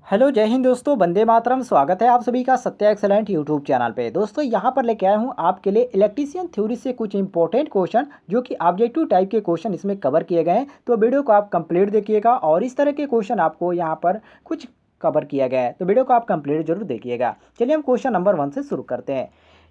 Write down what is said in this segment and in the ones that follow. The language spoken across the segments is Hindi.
हेलो जय हिंद दोस्तों, वंदे मातरम। स्वागत है आप सभी का सत्या एक्सेलेंट यूट्यूब चैनल पे। दोस्तों यहाँ पर लेके आया हूँ आपके लिए इलेक्ट्रीशियन थ्योरी से कुछ इंपॉर्टेंट क्वेश्चन जो कि ऑब्जेक्टिव टाइप के क्वेश्चन इसमें कवर किए गए हैं। तो वीडियो को आप कंप्लीट देखिएगा और इस तरह के क्वेश्चन आपको यहाँ पर कुछ कवर किया गया है, तो वीडियो को आप कंप्लीट जरूर देखिएगा। चलिए हम क्वेश्चन नंबर 1 से शुरू करते हैं।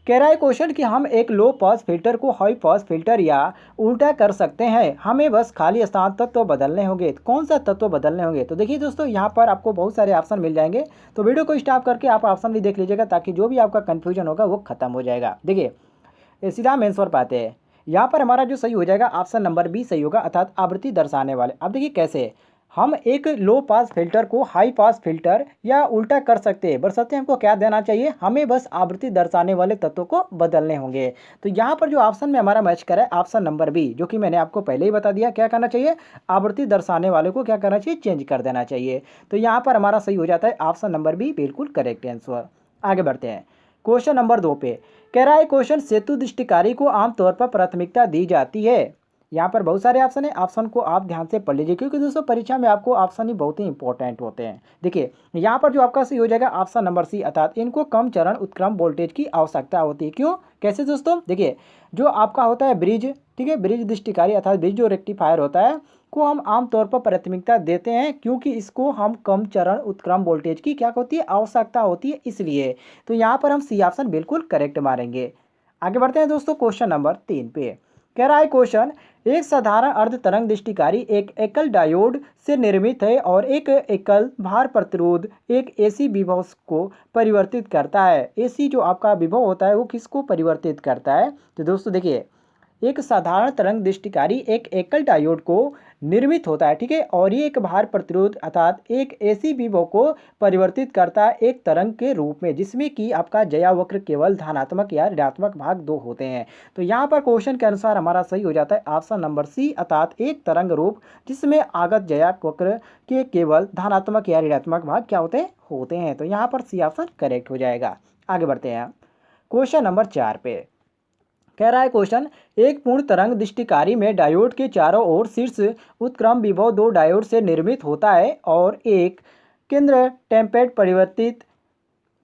कह रहा है क्वेश्चन कि हम एक लो पास फिल्टर को हाई पास फिल्टर या उल्टा कर सकते हैं, हमें बस खाली स्थान तत्व बदलने होंगे। तो कौन सा तत्व बदलने होंगे? तो देखिए दोस्तों, यहाँ पर आपको बहुत सारे ऑप्शन मिल जाएंगे, तो वीडियो को स्टॉप करके आप ऑप्शन भी देख लीजिएगा ताकि जो भी आपका कन्फ्यूजन होगा वो खत्म हो जाएगा। देखिए सीधा हम आंसर पाते हैं। यहाँ पर हमारा जो सही हो जाएगा ऑप्शन नंबर बी सही होगा, अर्थात आवृत्ति दर्शाने वाले। अब देखिए कैसे हम एक लो पास फिल्टर को हाई पास फिल्टर या उल्टा कर सकते हैं, बशर्ते हमको क्या देना चाहिए, हमें बस आवृत्ति दर्शाने वाले तत्वों को बदलने होंगे। तो यहाँ पर जो ऑप्शन में हमारा मैच करा है ऑप्शन नंबर बी, जो कि मैंने आपको पहले ही बता दिया क्या करना चाहिए, आवृत्ति दर्शाने वाले को क्या करना चाहिए, चेंज कर देना चाहिए। तो यहाँ पर हमारा सही हो जाता है ऑप्शन नंबर बी, बिल्कुल करेक्ट आंसर। आगे बढ़ते हैं क्वेश्चन नंबर 2 पे। कह रहा है क्वेश्चन सेतु दृष्टिकारी को आमतौर पर प्राथमिकता दी जाती है। यहाँ पर बहुत सारे ऑप्शन है, ऑप्शन को आप ध्यान से पढ़ लीजिए क्योंकि दोस्तों परीक्षा में आपको ऑप्शन ही बहुत ही इंपॉर्टेंट होते हैं। देखिए यहाँ पर जो आपका सही हो जाएगा ऑप्शन नंबर सी, अर्थात इनको कम चरण उत्क्रम वोल्टेज की आवश्यकता होती है। क्यों, कैसे दोस्तों? देखिए जो आपका होता है ब्रिज, ठीक है, ब्रिज दृष्टिकारी अर्थात ब्रिज जो रेक्टिफायर होता है को हम आमतौर पर प्राथमिकता देते हैं क्योंकि इसको हम कम चरण उत्क्रम वोल्टेज की क्या होती है, आवश्यकता होती है, इसलिए। तो यहाँ पर हम सी ऑप्शन बिल्कुल करेक्ट मारेंगे। आगे बढ़ते हैं दोस्तों क्वेश्चन नंबर 3 पे। कह रहा है क्वेश्चन एक साधारण अर्ध तरंग दृष्टिकारी एक एकल डायोड से निर्मित है और एक एकल भार प्रतिरोध एक एसी विभव को परिवर्तित करता है। एसी जो आपका विभव होता है वो किसको परिवर्तित करता है? तो दोस्तों देखिए एक साधारण तरंग दृष्टिकारी एक एकल डायोड को निर्मित होता है, ठीक है, और ये एक भार प्रतिरोध अर्थात एक एसी विभव को परिवर्तित करता है एक तरंग के रूप में, जिसमें कि आपका जया वक्र केवल धनात्मक या ऋणात्मक भाग दो होते हैं। तो यहाँ पर क्वेश्चन के अनुसार हमारा सही हो जाता है ऑप्शन नंबर सी, अर्थात एक तरंग रूप जिसमें आगत जया वक्र के केवल धनात्मक या ऋणात्मक भाग क्या होते हैं। तो यहाँ पर सी ऑप्शन करेक्ट हो जाएगा। आगे बढ़ते हैं क्वेश्चन नंबर 4 पे। कह रहा है क्वेश्चन एक पूर्ण तरंग दृष्टिकारी में डायोड के चारों ओर शीर्ष उत्क्रम विभव दो डायोड से निर्मित होता है और एक केंद्र टेम्पेट परिवर्तित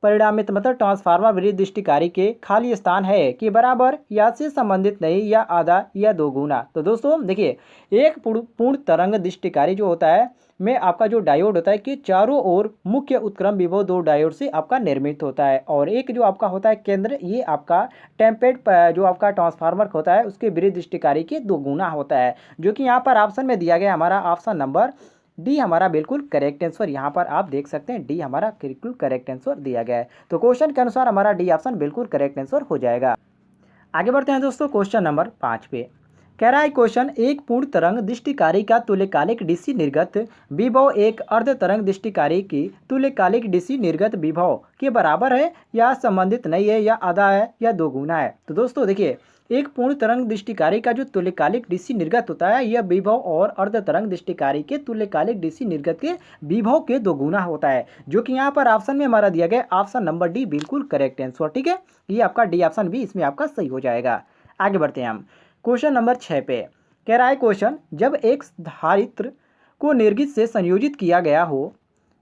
परिणामित मतलब ट्रांसफार्मर विद्युत दृष्टिकारी के खाली स्थान है कि बराबर या से संबंधित नहीं या आधा या दो गुना। तो दोस्तों देखिए एक पूर्ण तरंग दृष्टिकारी जो होता है में आपका जो डायोड होता है कि चारों ओर मुख्य उत्क्रम विभव दो डायोड से आपका निर्मित होता है और एक जो आपका होता है केंद्र, ये आपका टेम्पेट जो आपका ट्रांसफार्मर होता है उसके विद्युत दृष्टिकारी के दो गुना होता है, जो कि यहाँ पर ऑप्शन में दिया गया हमारा ऑप्शन नंबर डी हमारा बिल्कुल करेक्ट आंसर। यहाँ पर आप देख सकते हैं डी हमारा बिल्कुल करेक्ट आंसर दिया गया है। तो क्वेश्चन के अनुसार हमारा डी ऑप्शन बिल्कुल करेक्ट आंसर हो जाएगा। आगे बढ़ते हैं दोस्तों क्वेश्चन नंबर 5 पे। कह रहा है क्वेश्चन एक पूर्ण तरंग दृष्टिकारी का तुल्यकालिक डीसी निर्गत विभव एक अर्ध तरंग दृष्टिकारी की तुल्यकालिक डीसी निर्गत विभव के बराबर है या संबंधित नहीं है या आधा है या दो गुना है। तो दोस्तों देखिए एक पूर्ण तरंग दृष्टिकारी का जो तुल्यकालिक डीसी निर्गत होता है यह विभव और अर्ध तरंग दृष्टिकारी के तुल्यकालिक डीसी निर्गत के विभव के दो गुना होता है, जो कि यहाँ पर ऑप्शन में हमारा दिया गया ऑप्शन नंबर डी बिल्कुल करेक्ट आंसर, ठीक है, ये आपका डी ऑप्शन भी इसमें आपका सही हो जाएगा। आगे बढ़ते हैं हम क्वेश्चन नंबर 6 पे। कह रहा है क्वेश्चन जब एक धारित्र को निर्गित से संयोजित किया गया हो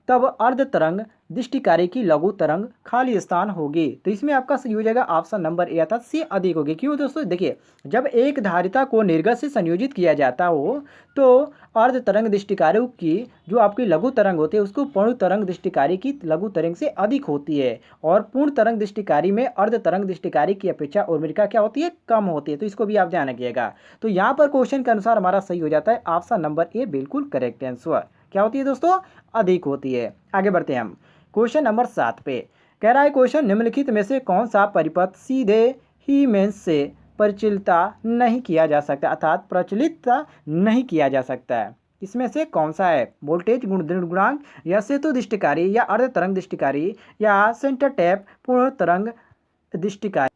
तब अर्ध तरंग दृष्टिकारी की लघु तरंग खाली स्थान होगी। तो इसमें आपका सही हो जाएगा ऑप्शन नंबर ए अर्थात सी अधिक होगी। क्यों दोस्तों? देखिए जब एक धारिता को निर्गत से संयोजित किया जाता हो तो अर्ध तरंग दृष्टिकारी की जो आपकी लघु तरंग होती है उसको पूर्ण तरंग दृष्टिकारी की लघु तरंग से अधिक होती है और पूर्ण तरंग दृष्टिकारी में अर्ध तरंग दृष्टिकारी की अपेक्षा उर्मिका क्या होती है, कम होती है। तो इसको भी आप ध्यान रखिएगा। तो यहाँ पर क्वेश्चन के अनुसार हमारा सही हो जाता है ऑप्शन नंबर ए बिल्कुल करेक्ट आंसर। क्या होती है दोस्तों? अधिक होती है। आगे बढ़ते हैं हम क्वेश्चन नंबर 7 पे। कह रहा है क्वेश्चन निम्नलिखित में से कौन सा परिपथ सीधे ही मेंस से प्रचलित नहीं किया जा सकता, अर्थात प्रचलित नहीं किया जा सकता है, इसमें से कौन सा है? वोल्टेज गुणांक या सेतु दृष्टिकारी या अर्ध तरंग दृष्टिकारी या सेंटर टैप पूर्ण तरंग दृष्टिकारी।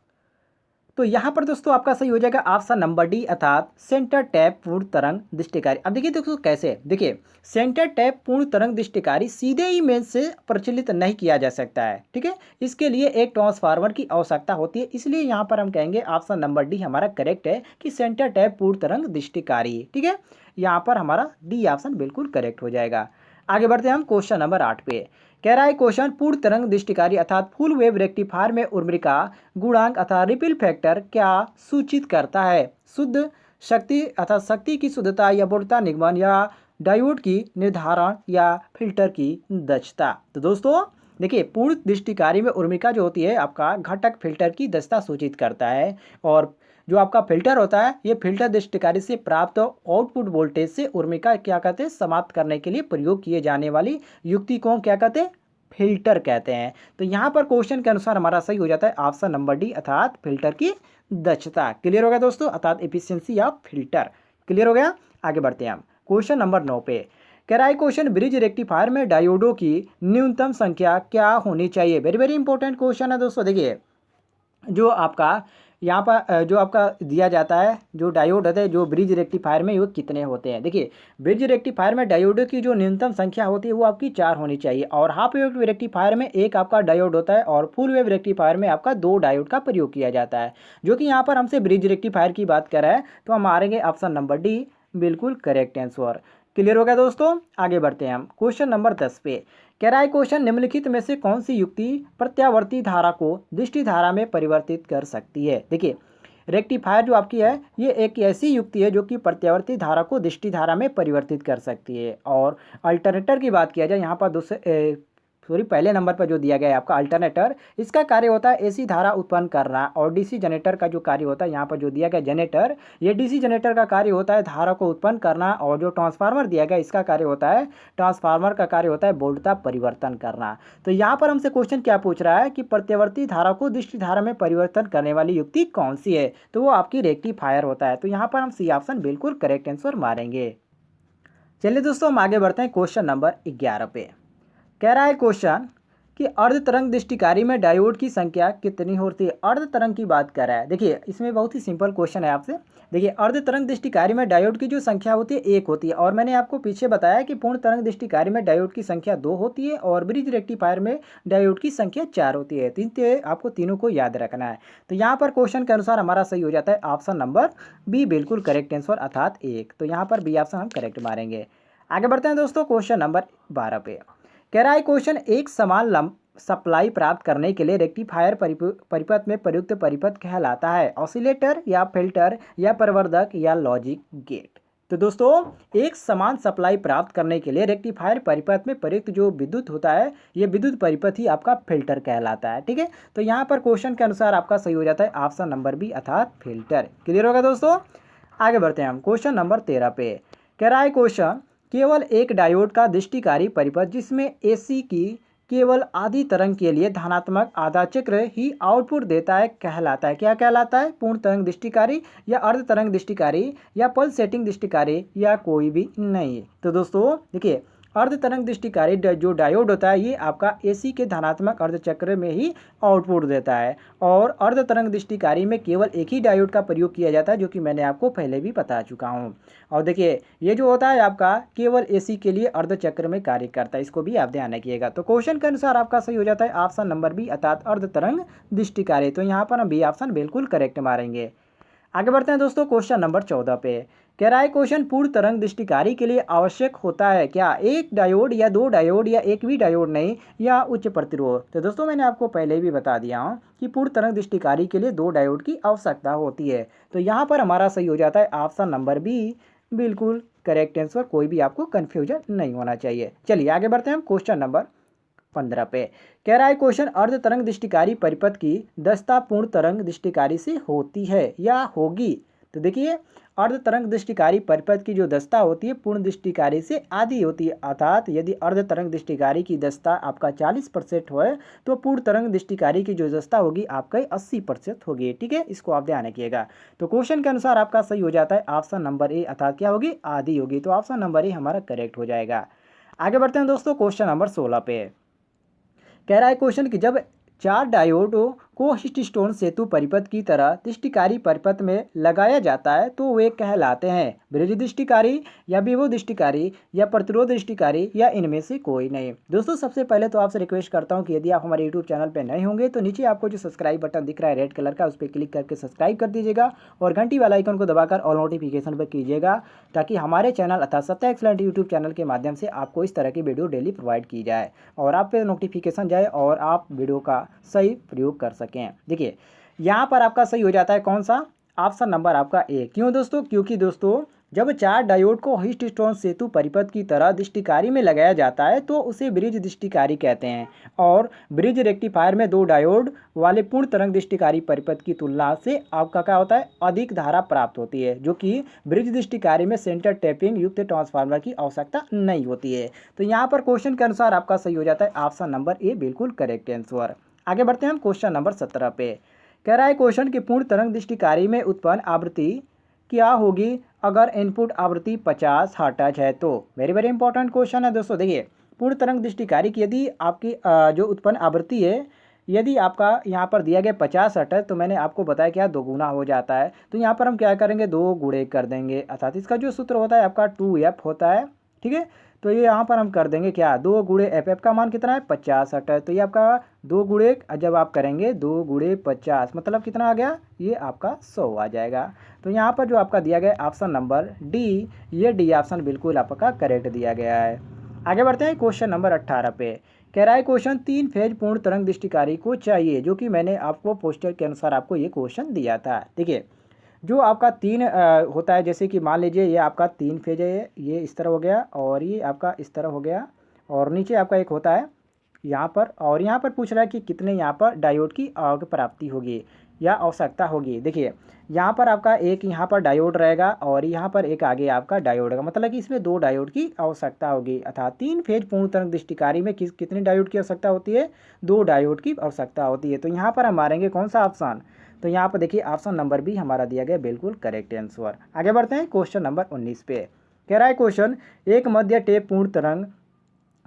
तो यहाँ पर दोस्तों आपका सही हो जाएगा ऑप्शन नंबर डी अर्थात सेंटर टैप पूर्ण तरंग दृष्टिकारी। अब देखिए दोस्तों कैसे, देखिए सेंटर टैप पूर्ण तरंग दृष्टिकारी सीधे ही मेन से प्रचलित नहीं किया जा सकता है, ठीक है, इसके लिए एक ट्रांसफार्मर की आवश्यकता होती है, इसलिए यहाँ पर हम कहेंगे ऑप्शन नंबर डी हमारा करेक्ट है कि सेंटर टैप पूर्ण तरंग दृष्टिकारी, ठीक है, यहाँ पर हमारा डी ऑप्शन बिल्कुल करेक्ट हो जाएगा। आगे बढ़ते हैं हम क्वेश्चन नंबर 8 पे। कह रहा है क्वेश्चन, पूर्ण तरंग दृष्टिकारी अर्थात फुल वेव रेक्टिफायर में उर्मिका गुणांक अर्थात रिपल फैक्टर क्या सूचित करता है? शुद्ध शक्ति अर्थात शक्ति की शुद्धता या बोधता निगमन या डायोड की निर्धारण या फिल्टर की दक्षता। तो दोस्तों देखिए, पूर्ण दृष्टिकारी में उर्मिका जो होती है आपका घटक फिल्टर की दक्षता सूचित करता है, और जो आपका फिल्टर होता है ये फिल्टर दृष्टिकारी से प्राप्त आउटपुट वोल्टेज से उर्मिका क्या कहते हैं समाप्त करने के लिए प्रयोग किए जाने वाली युक्ति को क्या कहते हैं? फिल्टर कहते हैं। तो यहाँ पर क्वेश्चन के अनुसार हमारा सही हो जाता है ऑप्शन नंबर डी अर्थात फिल्टर की दक्षता। क्लियर हो गया दोस्तों, अर्थात एफिशिएंसी ऑफ फिल्टर। क्लियर हो गया। आगे बढ़ते हैं हम क्वेश्चन नंबर 9 पे। कह रहा है क्वेश्चन, ब्रिज रेक्टिफायर में डायोडों की न्यूनतम संख्या क्या होनी चाहिए? वेरी वेरी इंपॉर्टेंट क्वेश्चन है दोस्तों। देखिए, जो आपका यहाँ पर जो आपका दिया जाता है जो डायोड होते हैं जो ब्रिज रेक्टिफायर में वो कितने होते हैं? देखिए, ब्रिज रेक्टिफायर में डायोडों की जो न्यूनतम संख्या होती है वो आपकी 4 होनी चाहिए, और हाफ वेव रेक्टिफायर में एक आपका डायोड होता है, और फुल वेव रेक्टिफायर में आपका 2 डायोड का प्रयोग किया जाता है। जो कि यहाँ पर हमसे ब्रिज रेक्टिफायर की बात कर रहा है, तो हम मारेंगे ऑप्शन नंबर डी, बिल्कुल करेक्ट आंसर। क्लियर हो गया दोस्तों। आगे बढ़ते हैं हम क्वेश्चन नंबर 10 पे। कह रहा है क्वेश्चन, निम्नलिखित में से कौन सी युक्ति प्रत्यावर्ती धारा को दृष्टि धारा में परिवर्तित कर सकती है? देखिए, रेक्टिफायर जो आपकी है ये एक ऐसी युक्ति है जो कि प्रत्यावर्ती धारा को दृष्टि धारा में परिवर्तित कर सकती है। और अल्टरनेटर की बात किया जाए यहाँ पर पहले नंबर पर जो दिया गया है आपका अल्टरनेटर, इसका कार्य होता है एसी धारा उत्पन्न करना, और डीसी जनरेटर का जो कार्य होता है यहाँ पर जो दिया गया जनरेटर, ये डीसी जनरेटर का कार्य होता है धारा को उत्पन्न करना, और जो ट्रांसफार्मर दिया गया इसका कार्य होता है ट्रांसफार्मर का कार्य होता है वोल्टता परिवर्तन करना। तो यहाँ पर हमसे क्वेश्चन क्या पूछ रहा है कि प्रत्यावर्ती धारा को दृष्टि धारा में परिवर्तन करने वाली युक्ति कौन सी है? तो वो आपकी रेक्टिफायर होता है। तो यहाँ पर हम सी ऑप्शन बिल्कुल करेक्ट आंसर मारेंगे। चलिए दोस्तों, हम आगे बढ़ते हैं क्वेश्चन नंबर 11 पे। कह रहा है क्वेश्चन कि अर्ध तरंग दृष्टिकारी में डायोड की संख्या कितनी होती है? अर्ध तरंग की बात कर रहा है। देखिए, इसमें बहुत ही सिंपल क्वेश्चन है आपसे। देखिए, अर्ध तरंग दृष्टिकारी में डायोड की जो संख्या होती है 1 होती है, और मैंने आपको पीछे बताया कि पूर्ण तरंग दृष्टिकारी में डायोड की संख्या 2 होती है, और ब्रिज रेक्टिफायर में डायोड की संख्या 4 होती है। आपको तीनों को याद रखना है। तो यहाँ पर क्वेश्चन के अनुसार हमारा सही हो जाता है ऑप्शन नंबर बी, बिल्कुल करेक्ट आंसर अर्थात 1। तो यहाँ पर बी ऑप्शन हम करेक्ट मारेंगे। आगे बढ़ते हैं दोस्तों क्वेश्चन नंबर 12 पे। कह रहा है क्वेश्चन, एक समान सप्लाई प्राप्त करने के लिए रेक्टिफायर परिपथ में प्रयुक्त परिपथ कहलाता है? ऑसिलेटर या फिल्टर या प्रवर्धक या लॉजिक गेट? तो दोस्तों, एक समान सप्लाई प्राप्त करने के लिए रेक्टिफायर परिपथ में प्रयुक्त जो विद्युत होता है ये विद्युत परिपथ ही आपका फिल्टर कहलाता है। ठीक है, तो यहाँ पर क्वेश्चन के अनुसार आपका सही हो जाता है ऑप्शन नंबर बी अर्थात फिल्टर। क्लियर होगा दोस्तों। आगे बढ़ते हैं हम क्वेश्चन नंबर 13 पे। कह रहा है क्वेश्चन, केवल एक डायोड का दृष्टिकारी परिपथ जिसमें एसी की केवल आधी तरंग के लिए धनात्मक आधा चक्र ही आउटपुट देता है कहलाता है? क्या कहलाता है? पूर्ण तरंग दृष्टिकारी या अर्ध तरंग दृष्टिकारी या पल्स सेटिंग दृष्टिकारी या कोई भी नहीं? तो दोस्तों देखिए, अर्ध तरंग दृष्टिकारी जो डायोड होता है ये आपका एसी के धनात्मक अर्ध चक्र में ही आउटपुट देता है, और अर्ध तरंग दृष्टिकारी में केवल एक ही डायोड का प्रयोग किया जाता है जो कि मैंने आपको पहले भी बता चुका हूँ। और देखिए, ये जो होता है आपका केवल एसी के लिए अर्ध चक्र में कार्य करता है, इसको भी आप ध्यान रखिएगा। तो क्वेश्चन के अनुसार आपका सही हो जाता है ऑप्शन नंबर बी अर्थात अर्ध तरंग दृष्टिकारी। तो यहाँ पर हम बी ऑप्शन बिल्कुल करेक्ट मारेंगे। आगे बढ़ते हैं दोस्तों क्वेश्चन नंबर 14 पे। कह रहा है क्वेश्चन, पूर्ण तरंग दृष्टिकारी के लिए आवश्यक होता है क्या? एक डायोड या 2 डायोड या एक भी डायोड नहीं, या उच्च प्रतिरोध? तो दोस्तों, मैंने आपको पहले भी बता दिया हूँ कि पूर्ण तरंग दृष्टिकारी के लिए 2 डायोड की आवश्यकता होती है। तो यहाँ पर हमारा सही हो जाता है ऑप्शन नंबर बी, बिल्कुल करेक्ट आंसर। कोई भी आपको कन्फ्यूजन नहीं होना चाहिए। चलिए आगे बढ़ते हैं हम क्वेश्चन नंबर 15 पे। कह रहा है क्वेश्चन, अर्ध तरंग दृष्टिकारी परिपथ की दक्षता पूर्ण तरंग दृष्टिकारी से होती है या होगी? तो देखिए, अर्ध तरंग दृष्टिकारी परिपथ की जो दक्षता होती है पूर्ण दृष्टिकारी से आधी होती है, अर्थात यदि अर्ध तरंग दृष्टिकारी की दक्षता आपका 40% हो तो पूर्ण तरंग दृष्टिकारी की जो दक्षता होगी आपका 80% होगी। ठीक है, इसको आप ध्यान रखिएगा। तो क्वेश्चन के अनुसार आपका सही हो जाता है ऑप्शन नंबर ए अर्थात क्या होगी? आधी होगी। तो ऑप्शन नंबर ए हमारा करेक्ट हो जाएगा। आगे बढ़ते हैं दोस्तों क्वेश्चन नंबर 16 पे। कह रहा है क्वेश्चन कि जब 4 डायोड कोहिस्ट स्टोन सेतु परिपथ की तरह दृष्टिकारी परिपथ में लगाया जाता है तो वे कहलाते हैं ब्रिज दृष्टिकारी या विभव दृष्टिकारी या प्रतिरोध दृष्टिकारी या इनमें से कोई नहीं। दोस्तों सबसे पहले तो आपसे रिक्वेस्ट करता हूं कि यदि आप हमारे यूट्यूब चैनल पर नए होंगे तो नीचे आपको जो सब्सक्राइब बटन दिख रहा है रेड कलर का, उस पर क्लिक करके सब्सक्राइब कर दीजिएगा और घंटी वाला आइकन को दबाकर ऑल नोटिफिकेशन पर कीजिएगा ताकि हमारे चैनल अर्थात सत्या एक्सीलेंट यूट्यूब चैनल के माध्यम से आपको इस तरह की वीडियो डेली प्रोवाइड की जाए और आप पे नोटिफिकेशन जाए और आप वीडियो का सही प्रयोग कर सकें। देखिए यहाँ पर आपका सही हो जाता है कौन सा, ऑप्शन नंबर आपका ए। क्यों दोस्तों? क्योंकि दोस्तों जब 4 डायोड को कोहिस्ट स्टोन सेतु परिपथ की तरह दृष्टिकारी में लगाया जाता है तो उसे ब्रिज दृष्टिकारी कहते हैं और ब्रिज रेक्टिफायर में 2 डायोड वाले पूर्ण तरंग दृष्टिकारी परिपथ की तुलना से आपका क्या होता है, अधिक धारा प्राप्त होती है, जो कि ब्रिज दृष्टिकारी में सेंटर टैपिंग युक्त ट्रांसफार्मर की आवश्यकता नहीं होती है। तो यहाँ पर क्वेश्चन के अनुसार आपका सही हो जाता है ऑप्शन नंबर ए बिल्कुल करेक्ट आंसर। आगे बढ़ते हैं हम क्वेश्चन नंबर 17 पे। कह रहा है क्वेश्चन की पूर्ण तरंग दृष्टिकारी में उत्पन्न आवृत्ति क्या होगी अगर इनपुट आवृत्ति 50 हर्ट्ज है तो। वेरी वेरी इंपॉर्टेंट क्वेश्चन है दोस्तों। देखिए पूर्ण तरंग दृष्टिकारी की यदि आपकी जो उत्पन्न आवृत्ति है यदि आपका यहाँ पर दिया गया 50 हर्ट्ज तो मैंने आपको बताया क्या 2 गुना हो जाता है। तो यहाँ पर हम क्या करेंगे 2 गुणे कर देंगे अर्थात इसका जो सूत्र होता है आपका 2f होता है। ठीक है, तो ये यहाँ पर हम कर देंगे क्या 2 गुणे एफ का मान कितना है 50 हर्ट्ज। तो ये आपका 2 गुणे जब आप करेंगे 2 गुणे 50 मतलब कितना आ गया, ये आपका 100 आ जाएगा। तो यहाँ पर जो आपका दिया गया ऑप्शन नंबर डी, ये डी ऑप्शन बिल्कुल आपका करेक्ट दिया गया है। आगे बढ़ते हैं क्वेश्चन नंबर 18 पे। कह रहा है क्वेश्चन 3 फेज पूर्ण तरंग दृष्टिकारी को चाहिए, जो कि मैंने आपको पोस्टर के अनुसार आपको ये क्वेश्चन दिया था। देखिए जो आपका 3 होता है, जैसे कि मान लीजिए ये आपका 3 फेज है, ये इस तरह हो गया और ये आपका इस तरह हो गया और नीचे आपका एक होता है यहाँ पर, और यहाँ पर पूछ रहा है कि कितने यहाँ पर डायोड की प्राप्ति होगी या आवश्यकता होगी। देखिए यहाँ पर आपका एक यहाँ पर डायोड रहेगा और यहाँ पर एक आगे आपका डायोड होगा, मतलब कि इसमें 2 डायोड की आवश्यकता होगी। अर्थात 3 फेज पूर्ण तरंग दृष्टिकारी में कितने डायोड की आवश्यकता होती है, 2 डायोड की आवश्यकता होती है। तो यहाँ पर हम मारेंगे कौन सा ऑप्शन, तो यहाँ पर देखिए ऑप्शन नंबर बी हमारा दिया गया बिल्कुल करेक्ट आंसर। आगे बढ़ते हैं क्वेश्चन नंबर 19 पे। कह रहा है क्वेश्चन एक मध्य टेप पूर्ण तरंग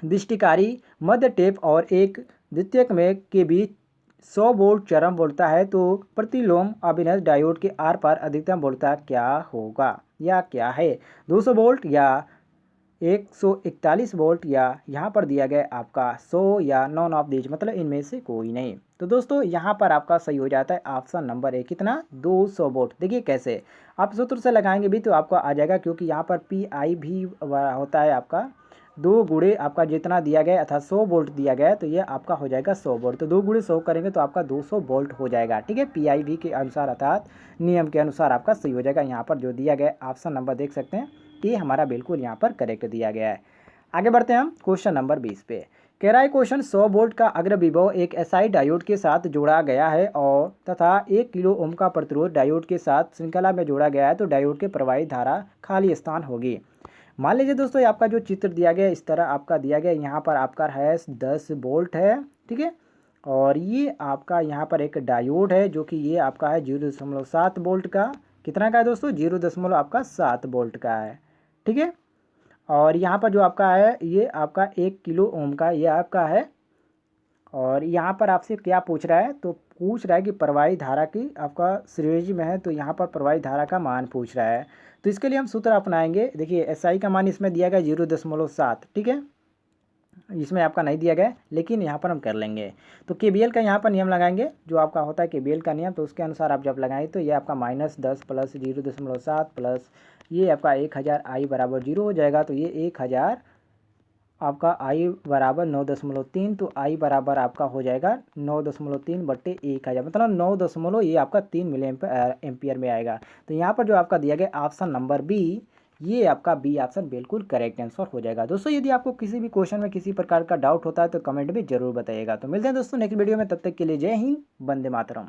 दृष्टिकारी मध्य टेप और एक द्वितीयक में के बीच 100 वोल्ट चरम वोल्टता है तो प्रतिलोम अभिनय डायोड के आर पार अधिकतम वोल्टता क्या होगा या क्या है, 200 वोल्ट या 141 वोल्ट या यहाँ पर दिया गया आपका 100 या नॉन ऑफ दीज मतलब इनमें से कोई नहीं। तो दोस्तों यहाँ पर आपका सही हो जाता है ऑप्शन नंबर ए, कितना 200 वोल्ट। देखिए कैसे आप सूत्र से लगाएंगे भी तो आपको आ जाएगा, क्योंकि यहाँ पर PI भी होता है आपका 2 गुणे आपका जितना दिया गया अर्थात 100 वोल्ट दिया गया है तो ये आपका हो जाएगा 100 वोल्ट। तो 2 गुणे 100 करेंगे तो आपका 200 वोल्ट हो जाएगा। ठीक है, PIV के अनुसार अर्थात नियम के अनुसार आपका सही हो जाएगा। यहाँ पर जो दिया गया ऑप्शन नंबर देख सकते हैं ये हमारा बिल्कुल यहाँ पर करेक्ट दिया गया है। आगे बढ़ते हैं हम क्वेश्चन नंबर 20 पे। कह रहा है क्वेश्चन 100 वोल्ट का अग्र विभव एक SI डायोड के साथ जोड़ा गया है और तथा 1 किलो ओम का प्रतिरोध डायोड के साथ श्रृंखला में जोड़ा गया है तो डायोड के प्रवाहित धारा खाली स्थान होगी। मान लीजिए दोस्तों आपका जो चित्र दिया गया इस तरह आपका दिया गया, यहाँ पर आपका है 10 वोल्ट है। ठीक है, और ये आपका यहाँ पर एक डायोड है जो कि ये आपका है 0.7 वोल्ट का, कितना का है दोस्तों 0.7 वोल्ट का है। ठीक है, और यहाँ पर जो आपका है ये आपका 1 किलो ओम का ये आपका है। और यहाँ पर आपसे क्या पूछ रहा है, तो पूछ रहा है कि प्रवाहित धारा की आपका श्रेणी में है, तो यहाँ पर प्रवाहित धारा का मान पूछ रहा है। तो इसके लिए हम सूत्र अपनाएंगे। देखिए SI का मान इसमें दिया गया 0.7। ठीक है, इसमें आपका नहीं दिया गया लेकिन यहाँ पर हम कर लेंगे। तो KVL का यहाँ पर नियम लगाएंगे, जो आपका होता है KVL का नियम, तो उसके अनुसार आप जब लगाएंगे तो ये आपका -10 प्लस 0.7 प्लस ये आपका 1000 I बराबर 0 हो जाएगा। तो ये 1000 आपका I बराबर 9.3, तो I बराबर आपका हो जाएगा 9.3 बट्टे 1000 मतलब 9 ये आपका 3 मिली एम्पियर में आएगा। तो यहाँ पर जो आपका दिया गया ऑप्शन नंबर बी, ये आपका बी ऑप्शन बिल्कुल करेक्ट आंसर हो जाएगा। दोस्तों यदि आपको किसी भी क्वेश्चन में किसी प्रकार का डाउट होता है तो कमेंट में जरूर बताइएगा। तो मिलते हैं दोस्तों नेक्स्ट वीडियो में, तब तक के लिए जय हिंद, वंदे मातरम।